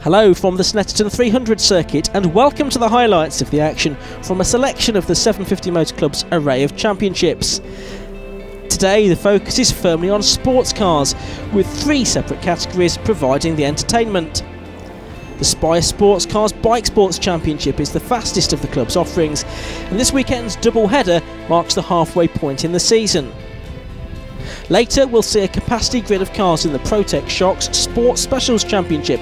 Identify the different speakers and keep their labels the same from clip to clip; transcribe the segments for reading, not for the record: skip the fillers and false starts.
Speaker 1: Hello from the Snetterton 300 circuit and welcome to the highlights of the action from a selection of the 750 Motor Club's array of championships. Today the focus is firmly on sports cars, with three separate categories providing the entertainment. The Spire Sports Cars Bike Sports Championship is the fastest of the club's offerings, and this weekend's double header marks the halfway point in the season. Later we'll see a capacity grid of cars in the Protec Shocks Sports Specials Championship,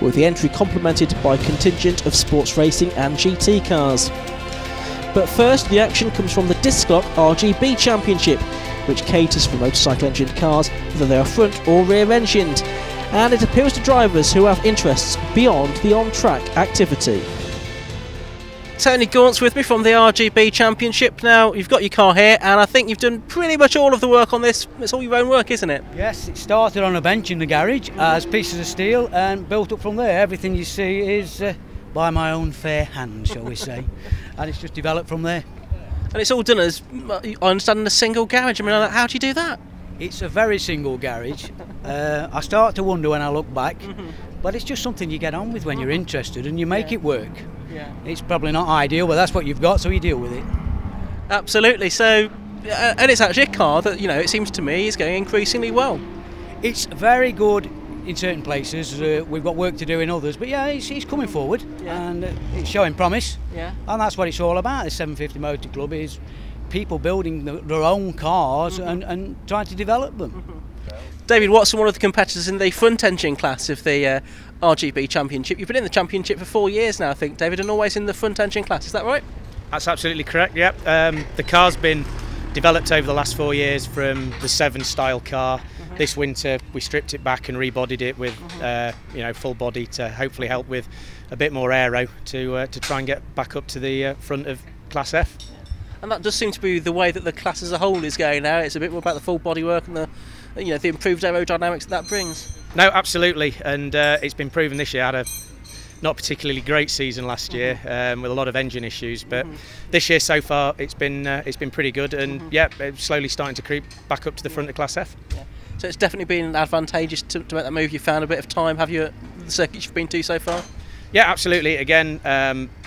Speaker 1: with the entry complemented by a contingent of sports racing and GT cars. But first, the action comes from the Disklok RGB Championship, which caters for motorcycle engined cars, whether they are front or rear engined, and it appeals to drivers who have interests beyond the on-track activity. Tony Gaunt's with me from the RGB Championship. Now, you've got your car here, and I think you've done pretty much all of the work on this. It's all your own work, isn't it?
Speaker 2: Yes, it started on a bench in the garage as pieces of steel and built up from there. Everything you see is by my own fair hand, shall we say, and it's just developed from there.
Speaker 1: And it's all done as, I understand, in a single garage. I mean, how do you do that?
Speaker 2: It's a very single garage. I start to wonder when I look back, but it's just something you get on with when you're interested and you make it work. Yeah. It's probably not ideal, but that's what you've got, so you deal with it.
Speaker 1: Absolutely. So, and it's actually a car that, you know, it seems to me is going increasingly well.
Speaker 2: It's very good in certain places. We've got work to do in others, but yeah, it's coming forward, and it's showing promise. Yeah. And that's what it's all about. The 750 Motor Club is people building their own cars and trying to develop them.
Speaker 1: David Watson, one of the competitors in the front engine class of the RGB Championship. You've been in the championship for 4 years now, I think, David, and always in the front engine class. Is that right?
Speaker 3: That's absolutely correct. Yep. The car's been developed over the last 4 years from the 7 style car. This winter we stripped it back and rebodied it with full body to hopefully help with a bit more aero to try and get back up to the front of Class F.
Speaker 1: And that does seem to be the way that the class as a whole is going now. It's a bit more about the full bodywork and the improved aerodynamics that brings.
Speaker 3: No, absolutely, and it's been proven this year. I had a not particularly great season last year with a lot of engine issues, but this year so far it's been pretty good, and it's slowly starting to creep back up to the front of Class F.
Speaker 1: Yeah. So it's definitely been advantageous to make that move. You found a bit of time, have you, at the circuits you've been to so far?
Speaker 3: Yeah, absolutely. Again,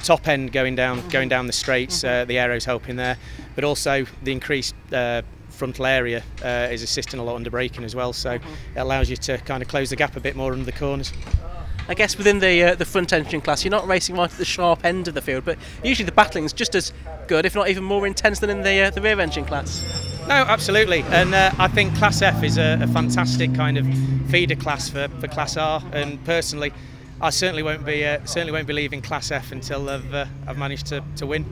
Speaker 3: top end going down the straights, the aero's helping there, but also the increased frontal area is assisting a lot under braking as well, so it allows you to kind of close the gap a bit more under the corners.
Speaker 1: I guess within the front engine class you're not racing right at the sharp end of the field, but usually the battling's just as good, if not even more intense, than in the rear engine class.
Speaker 3: No, absolutely, and I think Class F is a fantastic kind of feeder class for Class R, and personally I certainly won't be leaving Class F until I've managed to win.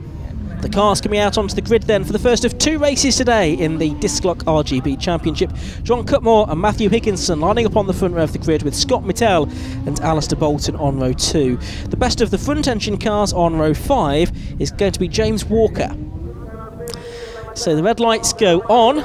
Speaker 1: The cars coming out onto the grid then for the first of 2 races today in the Disklok RGB Championship. John Cutmore and Matthew Higginson lining up on the front row of the grid, with Scott Mittell and Alistair Bolton on row 2. The best of the front engine cars on row 5 is going to be James Walker. So the red lights go on.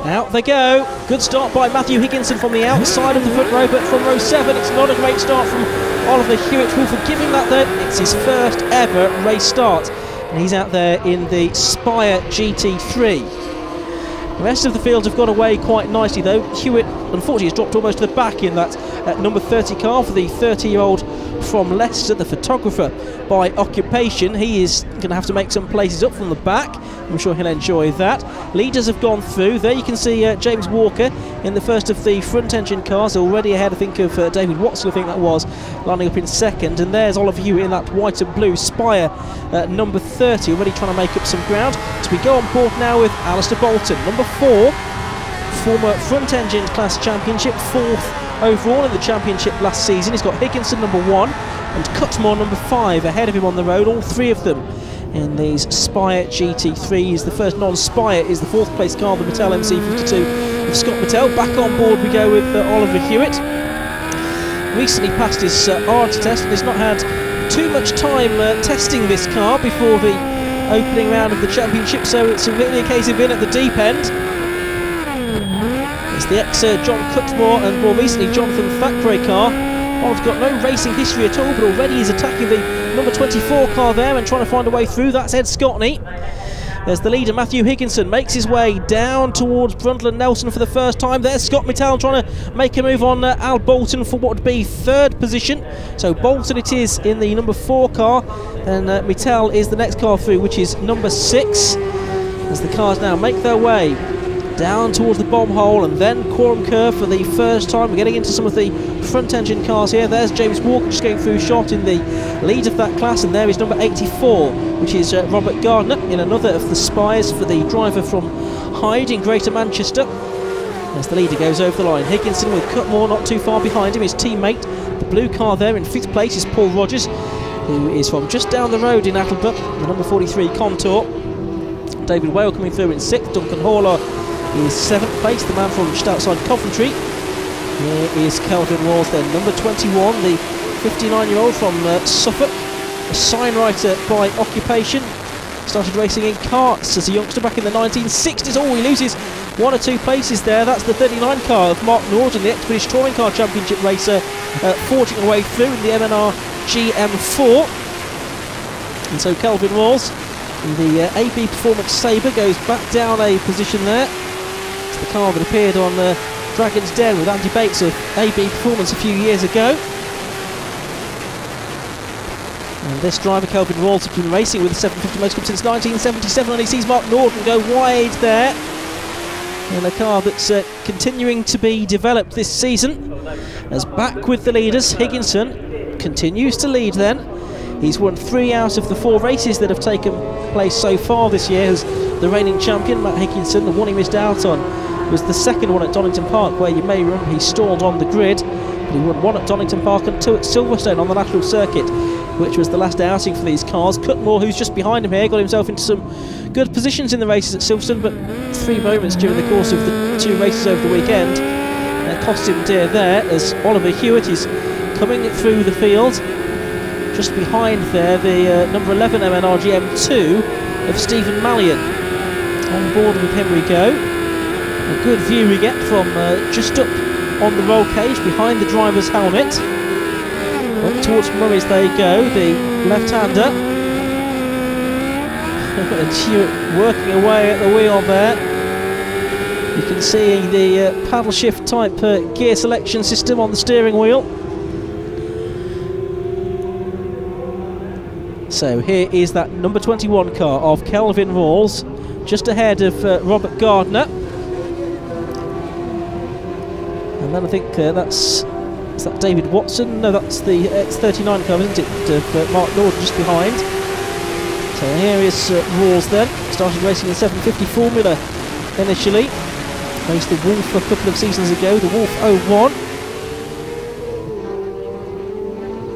Speaker 1: Out they go. Good start by Matthew Higginson from the outside of the front row, but from row 7 it's not a great start from Oliver Hewitt. Who, forgiving that though, it's his first ever race start, and he's out there in the Spire GT3. The rest of the field have got away quite nicely though. Hewitt unfortunately has dropped almost to the back in that number 30 car for the 30-year-old from Leicester, the photographer by occupation. He is going to have to make some places up from the back. I'm sure he'll enjoy that. Leaders have gone through. There you can see James Walker in the first of the front engine cars, already ahead I think of David Watson, I think that was, lining up in second. And there's Oliver Hewitt in that white and blue Spire number 30, already trying to make up some ground. So we go on board now with Alistair Bolton, number 4, former front engine class championship, 4th overall in the championship last season. He's got Higginson number 1 and Cutmore number 5 ahead of him on the road, all 3 of them in these Spire GT3s. The first non-Spire is the 4th place car, the Mattel MC52 of Scott Mittell. Back on board we go with Oliver Hewitt. Recently passed his ARDS test and has not had too much time testing this car before the opening round of the championship, so it's really a case of being at the deep end. It's the ex-John Cutmore and more recently Jonathan Thackeray car. Oliver's got no racing history at all, but already he's attacking the number 24 car there and trying to find a way through. That's Ed Scotney. There's the leader, Matthew Higginson, makes his way down towards Brundle and Nelson for the first time. There's Scott Mittal trying to make a move on Al Bolton for what would be 3rd position. So Bolton it is in the number 4 car, and Mittal is the next car through, which is number 6. As the cars now make their way down towards the bomb hole and then Quorum Curve for the first time. We're getting into some of the front engine cars here. There's James Walker just going through shot in the lead of that class, and there is number 84, which is Robert Gardner in another of the spies for the driver from Hyde in Greater Manchester. As the leader goes over the line, Higginson with Cutmore not too far behind him, his teammate. The blue car there in 5th place is Paul Rogers, who is from just down the road in Attleborough, the number 43 Contour. David Whale coming through in 6th, Duncan Horler is 7th place, the man from just outside Coventry. Here is Kelvin Walls then, number 21, the 59-year-old from Suffolk, a signwriter by occupation. Started racing in karts as a youngster back in the 1960s. Oh, he loses 1 or 2 places there. That's the 39 car of Mark Norden, the ex-British Touring Car Championship racer, forging a way through in the MNR GM4. And so Kelvin Walls in the AB Performance Sabre goes back down a position there. It's the car that appeared on Dragon's Den with Andy Bates of AB Performance a few years ago. And this driver, Kelvin Walls, has been racing with the 750 Motor Club since 1977, and he sees Mark Norden go wide there in a car that's continuing to be developed this season. As back with the leaders, Higginson continues to lead then. He's won 3 out of the 4 races that have taken place so far this year as the reigning champion, Matt Higginson. The one he missed out on was the second one at Donington Park, where you may remember he stalled on the grid. But he won 1 at Donington Park and 2 at Silverstone on the national circuit, which was the last outing for these cars. Cutmore, who's just behind him here, got himself into some good positions in the races at Silverstone, but 3 moments during the course of the 2 races over the weekend cost him dear there, as Oliver Hewitt is coming through the field. Just behind there, the number 11 MNR GM2 of Stephen Mallion. On board with him we go. A good view we get from just up on the roll cage behind the driver's helmet. Up towards Murray's they go, the left-hander. And Hewitt working away at the wheel there. You can see the paddle shift type gear selection system on the steering wheel. So here is that number 21 car of Kelvin Rawls, just ahead of Robert Gardner. And then I think is that David Watson? No, that's the X39 car, isn't it, of Mark Norden just behind. So here is Rawls then, started racing in 750 Formula initially. Raced the Wolf a couple of seasons ago, the Wolf 01.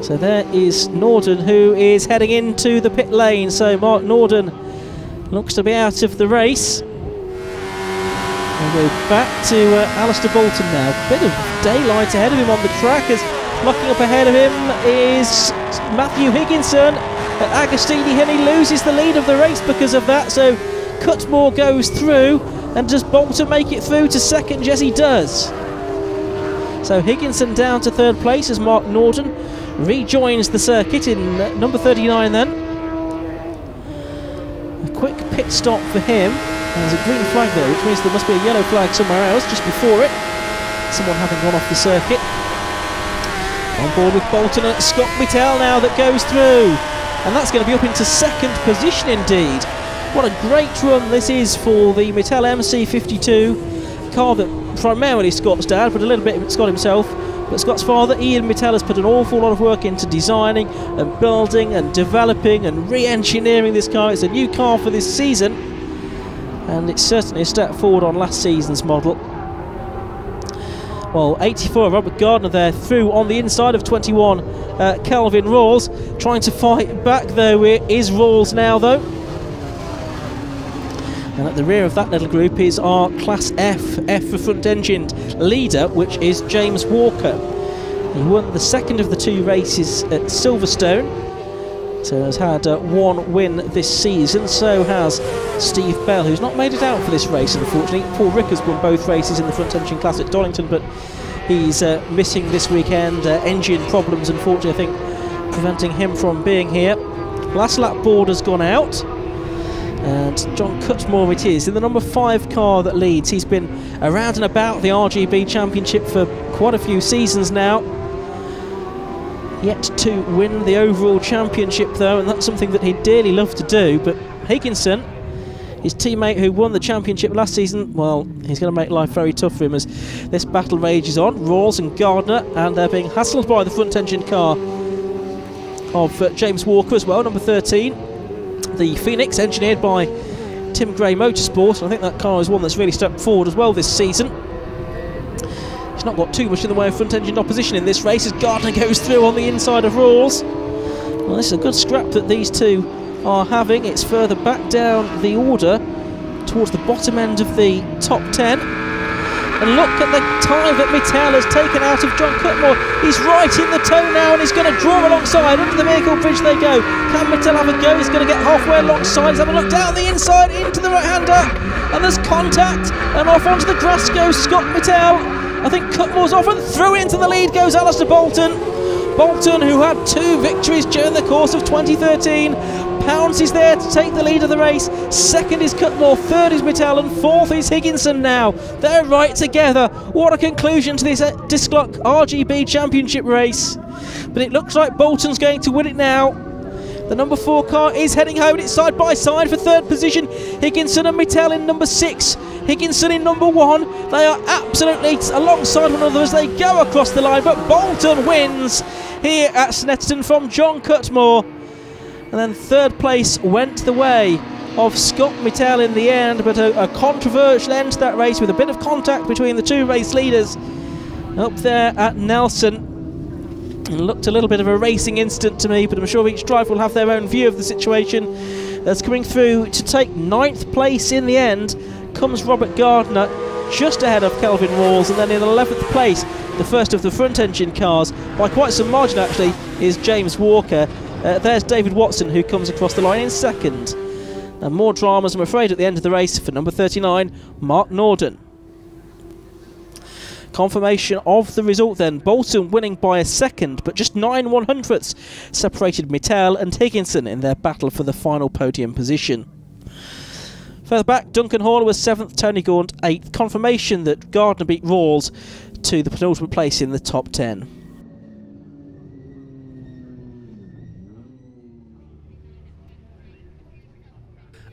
Speaker 1: So there is Norden, who is heading into the pit lane. So Mark Norden looks to be out of the race. We'll go back to Alistair Bolton now. Bit of daylight ahead of him on the track, as locking up ahead of him is Matthew Higginson at Agostini Hill. He loses the lead of the race because of that. So Cutmore goes through, and does Bolton make it through to 2nd? Yes, he does. So Higginson down to 3rd place as Mark Norden rejoins the circuit in number 39 then. A quick pit stop for him. There's a green flag there, which means there must be a yellow flag somewhere else just before it. Someone having gone off the circuit. On board with Bolton and Scott Mittal now that goes through. And that's going to be up into 2nd position indeed. What a great run this is for the Mittal MC52 car that primarily Scott's dad, but a little bit Scott himself. But Scott's father, Ian Mittal, has put an awful lot of work into designing and building and developing and re-engineering this car. It's a new car for this season, and it's certainly a step forward on last season's model. Well, 84, Robert Gardner there through on the inside of 21, Kelvin Rawls. Trying to fight back though is Rawls now though. And at the rear of that little group is our Class F for front-engined leader, which is James Walker. He won the 2nd of the 2 races at Silverstone, so has had 1 win this season. So has Steve Bell, who's not made it out for this race, unfortunately. Paul Ricker's won both races in the front-engine class at Donington, but he's missing this weekend. Engine problems, unfortunately, I think, preventing him from being here. Last lap board has gone out. And John Cutmore it is, in the number 5 car that leads. He's been around and about the RGB Championship for quite a few seasons now. Yet to win the overall championship though, and that's something that he'd dearly love to do. But Higginson, his teammate who won the championship last season, well, he's going to make life very tough for him as this battle rages on. Rawls and Gardner, and they're being hassled by the front engine car of James Walker as well, number 13. The Phoenix, engineered by Tim Gray Motorsport. I think that car is one that's really stepped forward as well this season. He's not got too much in the way of front engine opposition in this race as Gardner goes through on the inside of Rawls. Well, this is a good scrap that these two are having. It's further back down the order towards the bottom end of the top 10. And look at the time that Mittel has taken out of John Cutmore. He's right in the toe now and he's going to draw alongside. Under the vehicle bridge they go. Can Mittel have a go? He's going to get halfway alongside. He's having a look down the inside into the right-hander. And there's contact. And off onto the grass goes Scott Mittel. I think Cutmore's off and through into the lead goes Alistair Bolton. Bolton, who had 2 victories during the course of 2013. Pounds is there to take the lead of the race. Second is Cutmore, third is Mittel, and fourth is Higginson now. They're right together. What a conclusion to this Disklok RGB Championship race. But it looks like Bolton's going to win it now. The number 4 car is heading home. It's side by side for third position. Higginson and Mittel in number 6. Higginson in number 1. They are absolutely alongside one another as they go across the line. But Bolton wins here at Snetterton from John Cutmore. And then third place went the way of Scott Mittel in the end, but a controversial end to that race with a bit of contact between the 2 race leaders up there at Nelson. It looked a little bit of a racing incident to me, but I'm sure each driver will have their own view of the situation. As coming through to take 9th place in the end comes Robert Gardner, just ahead of Kelvin Rawls, and then in 11th place, the first of the front engine cars, by quite some margin actually, is James Walker. There's David Watson, who comes across the line in second. And more dramas, I'm afraid, at the end of the race for number 39, Mark Norden. Confirmation of the result then. Bolton winning by a second, but just 9/100ths separated Mittel and Higginson in their battle for the final podium position. Further back, Duncan Horner was 7th, Tony Gaunt 8th. Confirmation that Gardner beat Rawls to the penultimate place in the top 10.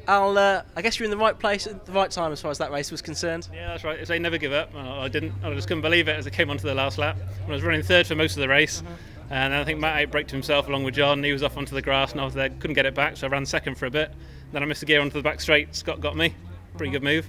Speaker 1: I guess you're in the right place at the right time as far as that race was concerned.
Speaker 4: Yeah, that's right. If they never give up, I just couldn't believe it as I came onto the last lap. When I was running third for most of the race, and I think Matt outbraked himself along with John. He was off onto the grass and I was there, couldn't get it back, so I ran second for a bit. Then I missed the gear onto the back straight. Scott got me, pretty good move.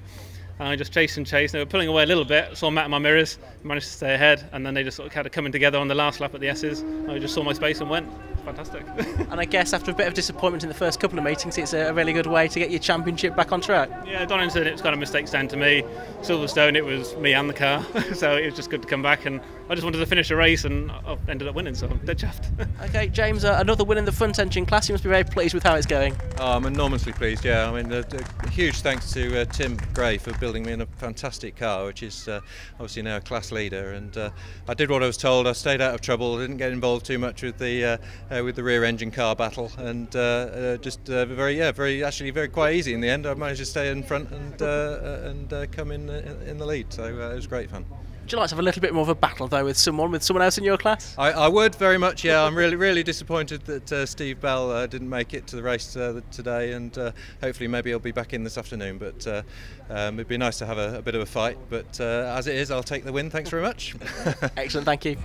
Speaker 4: And I just chased and chased. They were pulling away a little bit. I saw Matt in my mirrors, managed to stay ahead, and then they just sort of kind of coming together on the last lap at the S's. I just saw my space and went. Fantastic.
Speaker 1: And I guess after a bit of disappointment in the first couple of meetings, it's a really good way to get your championship back on track.
Speaker 4: Yeah, Donington, it was kind of mistakes down to me. Silverstone, it was me and the car. So it was just good to come back, and I just wanted to finish a race, and I ended up winning, so I'm dead chuffed.
Speaker 1: Okay, James, another win in the front engine class. You must be very pleased with how it's going.
Speaker 5: Oh, I'm enormously pleased, yeah. I mean, a huge thanks to Tim Gray for building me in a fantastic car, which is obviously now a class leader. And I did what I was told. I stayed out of trouble. I didn't get involved too much with the rear engine car battle, and very quite easy in the end. I managed to stay in front and come in the lead. So it was great fun.
Speaker 1: Would you like to have a little bit more of a battle though with someone else in your class?
Speaker 5: I would very much, yeah. I'm really disappointed that Steve Bell didn't make it to the race today, and hopefully maybe he'll be back in this afternoon. But it'd be nice to have a bit of a fight. But as it is, I'll take the win. Thanks very much.
Speaker 1: Excellent, thank you.